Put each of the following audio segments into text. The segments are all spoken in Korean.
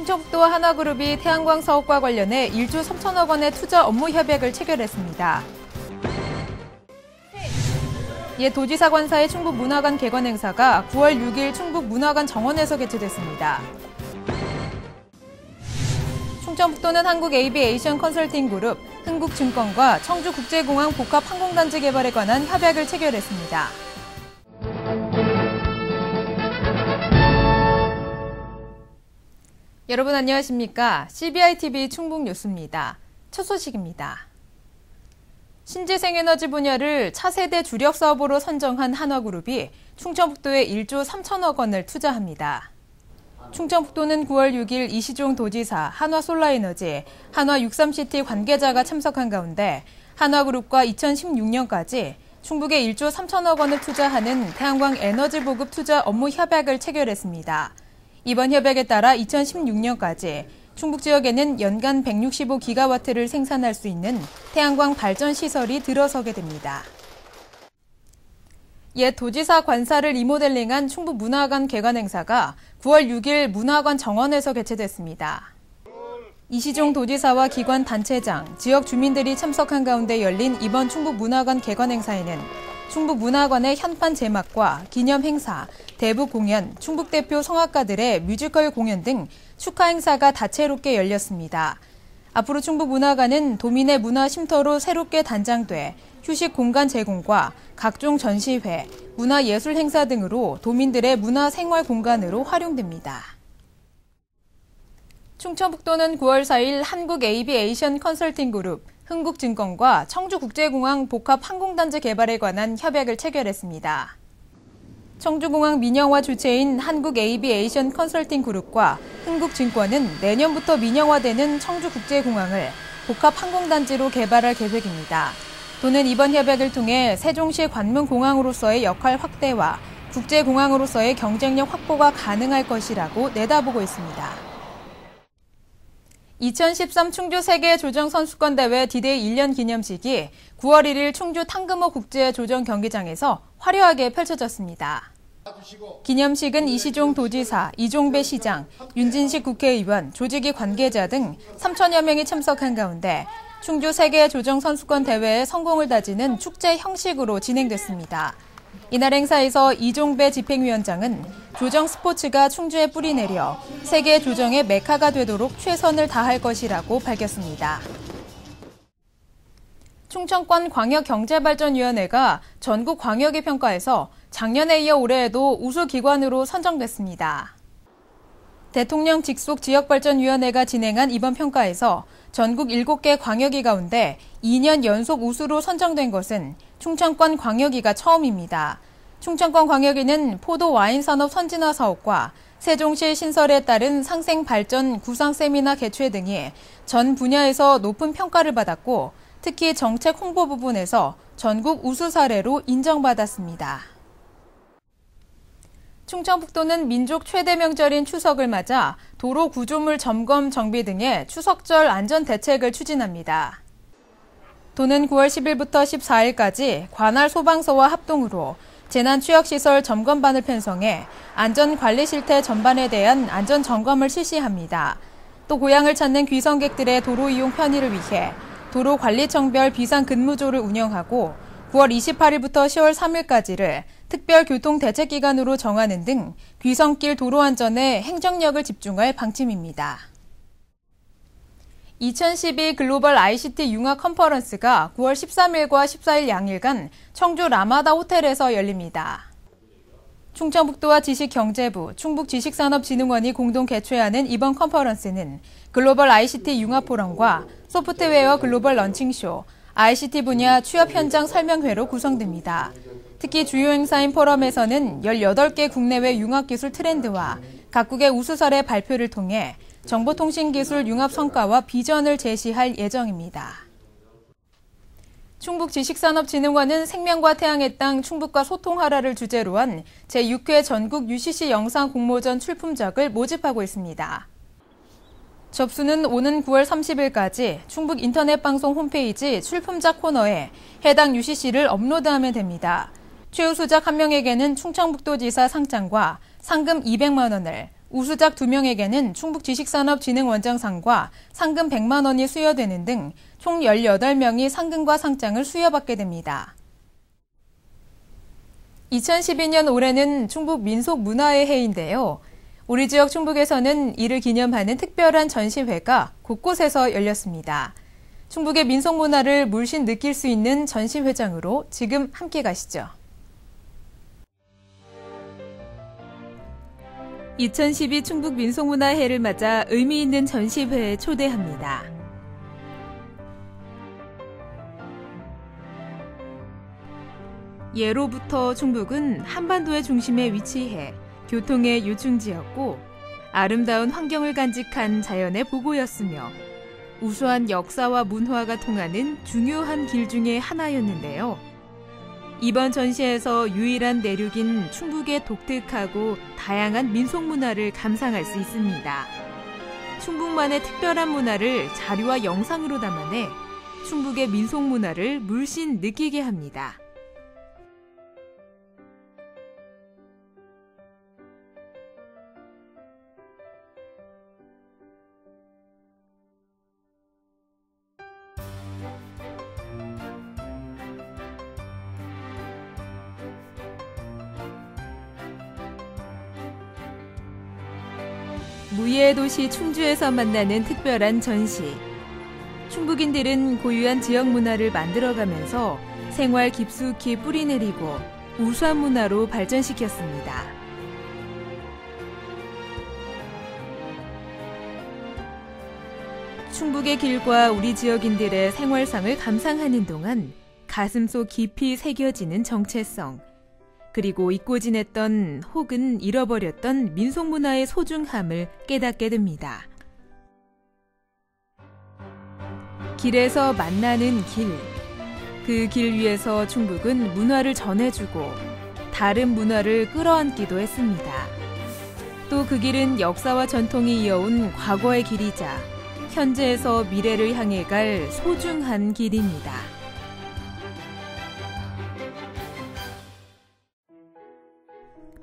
충청북도와 한화그룹이 태양광 사업과 관련해 1조 3천억 원의 투자 업무 협약을 체결했습니다. 옛 도지사 관사의 충북문화관 개관 행사가 9월 6일 충북문화관 정원에서 개최됐습니다. 충청북도는 한국에이비에이션 컨설팅그룹, 흥국증권과 청주국제공항 복합항공단지 개발에 관한 협약을 체결했습니다. 여러분 안녕하십니까? CBI-TV 충북뉴스입니다. 첫 소식입니다. 신재생에너지 분야를 차세대 주력 사업으로 선정한 한화그룹이 충청북도에 1조 3천억 원을 투자합니다. 충청북도는 9월 6일 이시종 도지사, 한화솔라에너지, 한화육삼시티 관계자가 참석한 가운데 한화그룹과 2016년까지 충북에 1조 3천억 원을 투자하는 태양광 에너지 보급 투자 업무 협약을 체결했습니다. 이번 협약에 따라 2016년까지 충북 지역에는 연간 165기가와트를 생산할 수 있는 태양광 발전 시설이 들어서게 됩니다. 옛 도지사 관사를 리모델링한 충북문화관 개관 행사가 9월 6일 문화관 정원에서 개최됐습니다. 이시종 도지사와 기관 단체장, 지역 주민들이 참석한 가운데 열린 이번 충북문화관 개관 행사에는 충북문화관의 현판 제막과 기념 행사, 대부 공연, 충북 대표 성악가들의 뮤지컬 공연 등 축하 행사가 다채롭게 열렸습니다. 앞으로 충북문화관은 도민의 문화 쉼터로 새롭게 단장돼 휴식 공간 제공과 각종 전시회, 문화예술 행사 등으로 도민들의 문화 생활 공간으로 활용됩니다. 충청북도는 9월 4일 한국에이비에이션 컨설팅그룹, 흥국증권과 청주국제공항 복합항공단지 개발에 관한 협약을 체결했습니다. 청주공항 민영화 주체인 한국에이비에이션 컨설팅그룹과 흥국증권은 내년부터 민영화되는 청주국제공항을 복합항공단지로 개발할 계획입니다. 도는 이번 협약을 통해 세종시 관문공항으로서의 역할 확대와 국제공항으로서의 경쟁력 확보가 가능할 것이라고 내다보고 있습니다. 2013 충주 세계 조정 선수권 대회 D-Day 1년 기념식이 9월 1일 충주 탕금호 국제 조정 경기장에서 화려하게 펼쳐졌습니다. 기념식은 이시종 도지사, 이종배 시장, 윤진식 국회의원, 조직위 관계자 등 3천여 명이 참석한 가운데 충주 세계 조정 선수권 대회의 성공을 다지는 축제 형식으로 진행됐습니다. 이날 행사에서 이종배 집행위원장은 조정 스포츠가 충주에 뿌리 내려 세계 조정의 메카가 되도록 최선을 다할 것이라고 밝혔습니다. 충청권 광역경제발전위원회가 전국 광역의 평가에서 작년에 이어 올해에도 우수기관으로 선정됐습니다. 대통령 직속 지역발전위원회가 진행한 이번 평가에서 전국 7개 광역이 가운데 2년 연속 우수로 선정된 것은 충청권 광역이가 처음입니다. 충청권 광역이는 포도 와인 산업 선진화 사업과 세종시 신설에 따른 상생 발전 구상 세미나 개최 등이 전 분야에서 높은 평가를 받았고 특히 정책 홍보 부분에서 전국 우수 사례로 인정받았습니다. 충청북도는 민족 최대 명절인 추석을 맞아 도로 구조물 점검 정비 등의 추석절 안전 대책을 추진합니다. 도는 9월 10일부터 14일까지 관할 소방서와 합동으로 재난취약시설 점검반을 편성해 안전관리 실태 전반에 대한 안전점검을 실시합니다. 또 고향을 찾는 귀성객들의 도로 이용 편의를 위해 도로관리청별 비상근무조를 운영하고 9월 28일부터 10월 3일까지를 특별교통대책기간으로 정하는 등 귀성길 도로안전에 행정력을 집중할 방침입니다. 2012 글로벌 ICT 융합 컨퍼런스가 9월 13일과 14일 양일간 청주 라마다 호텔에서 열립니다. 충청북도와 지식경제부, 충북지식산업진흥원이 공동 개최하는 이번 컨퍼런스는 글로벌 ICT 융합 포럼과 소프트웨어 글로벌 런칭쇼, ICT 분야 취업 현장 설명회로 구성됩니다. 특히 주요 행사인 포럼에서는 18개 국내외 융합기술 트렌드와 각국의 우수 사례 발표를 통해 정보통신기술 융합 성과와 비전을 제시할 예정입니다. 충북지식산업진흥원은 생명과 태양의 땅 충북과 소통하라를 주제로 한 제6회 전국 UCC 영상 공모전 출품작을 모집하고 있습니다. 접수는 오는 9월 30일까지 충북 인터넷방송 홈페이지 출품작 코너에 해당 UCC를 업로드하면 됩니다. 최우수작 1명에게는 충청북도지사 상장과 상금 200만 원을, 우수작 2명에게는 충북지식산업진흥원장상과 상금 100만 원이 수여되는 등 총 18명이 상금과 상장을 수여받게 됩니다. 2012년 올해는 충북 민속문화의 해인데요. 우리 지역 충북에서는 이를 기념하는 특별한 전시회가 곳곳에서 열렸습니다. 충북의 민속문화를 물씬 느낄 수 있는 전시회장으로 지금 함께 가시죠. 2012 충북 민속문화해를 맞아 의미 있는 전시회에 초대합니다. 예로부터 충북은 한반도의 중심에 위치해 교통의 요충지였고 아름다운 환경을 간직한 자연의 보고였으며 우수한 역사와 문화가 통하는 중요한 길 중에 하나였는데요. 이번 전시에서 유일한 내륙인 충북의 독특하고 다양한 민속문화를 감상할 수 있습니다. 충북만의 특별한 문화를 자료와 영상으로 담아내 충북의 민속문화를 물씬 느끼게 합니다. 무예의 도시 충주에서 만나는 특별한 전시. 충북인들은 고유한 지역 문화를 만들어가면서 생활 깊숙이 뿌리내리고 우수한 문화로 발전시켰습니다. 충북의 길과 우리 지역인들의 생활상을 감상하는 동안 가슴속 깊이 새겨지는 정체성, 그리고 잊고 지냈던 혹은 잃어버렸던 민속문화의 소중함을 깨닫게 됩니다. 길에서 만나는 길, 그 길 위에서 충북은 문화를 전해주고 다른 문화를 끌어안기도 했습니다. 또 그 길은 역사와 전통이 이어온 과거의 길이자 현재에서 미래를 향해 갈 소중한 길입니다.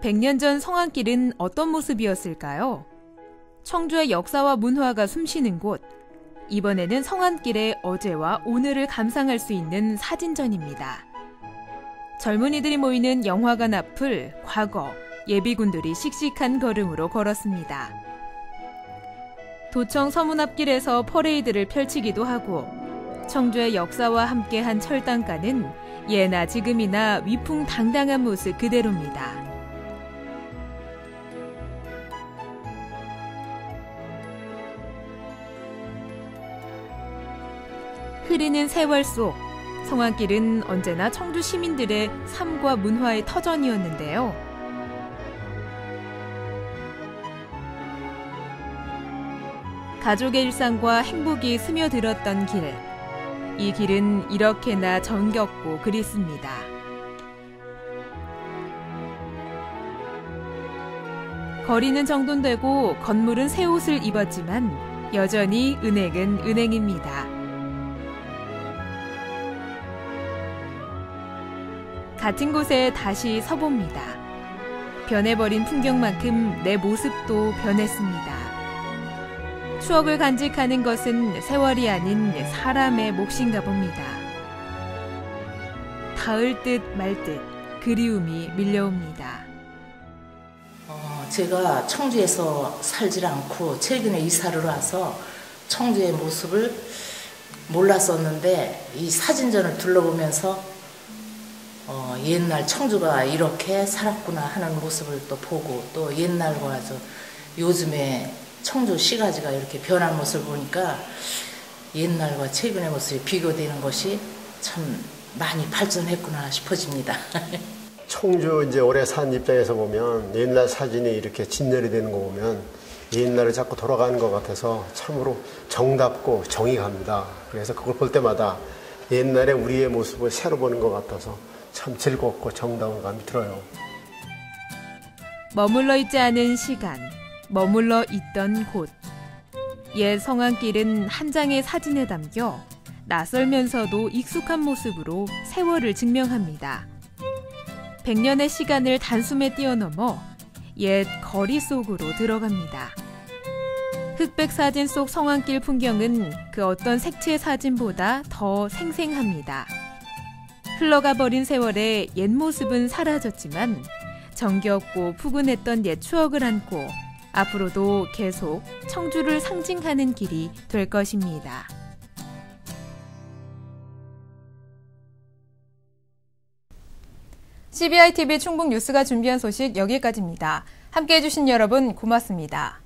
(100년) 전 성안길은 어떤 모습이었을까요? 청주의 역사와 문화가 숨쉬는 곳. 이번에는 성안길의 어제와 오늘을 감상할 수 있는 사진전입니다. 젊은이들이 모이는 영화관 앞을 과거, 예비군들이 씩씩한 걸음으로 걸었습니다. 도청 서문 앞길에서 퍼레이드를 펼치기도 하고 청주의 역사와 함께한 철당가는 예나 지금이나 위풍당당한 모습 그대로입니다. 흐르는 세월 속 성안길은 언제나 청주 시민들의 삶과 문화의 터전이었는데요. 가족의 일상과 행복이 스며들었던 길. 이 길은 이렇게나 정겹고 그립습니다. 거리는 정돈되고 건물은 새 옷을 입었지만 여전히 은행은 은행입니다. 같은 곳에 다시 서봅니다. 변해버린 풍경만큼 내 모습도 변했습니다. 추억을 간직하는 것은 세월이 아닌 사람의 몫인가 봅니다. 닿을 듯 말 듯 그리움이 밀려옵니다. 제가 청주에서 살질 않고 최근에 이사를 와서 청주의 모습을 몰랐었는데 이 사진전을 둘러보면서 옛날 청주가 이렇게 살았구나 하는 모습을 또 보고 또 옛날과 요즘에 청주 시가지가 이렇게 변한 모습을 보니까 옛날과 최근의 모습이 비교되는 것이 참 많이 발전했구나 싶어집니다. 청주 이제 오래 산 입장에서 보면 옛날 사진이 이렇게 진열이 되는 거 보면 옛날에 자꾸 돌아가는 것 같아서 참으로 정답고 정이 갑니다. 그래서 그걸 볼 때마다 옛날에 우리의 모습을 새로 보는 것 같아서 참 즐겁고 정다운 감이 들어요. 머물러 있지 않은 시간, 머물러 있던 곳. 옛 성안길은 한 장의 사진에 담겨 낯설면서도 익숙한 모습으로 세월을 증명합니다. 100년의 시간을 단숨에 뛰어넘어 옛 거리 속으로 들어갑니다. 흑백 사진 속 성황길 풍경은 그 어떤 색채 사진보다 더 생생합니다. 흘러가 버린 세월에 옛 모습은 사라졌지만 정겹고 푸근했던 옛 추억을 안고 앞으로도 계속 청주를 상징하는 길이 될 것입니다. CBI TV 충북 뉴스가 준비한 소식 여기까지입니다. 함께해 주신 여러분 고맙습니다.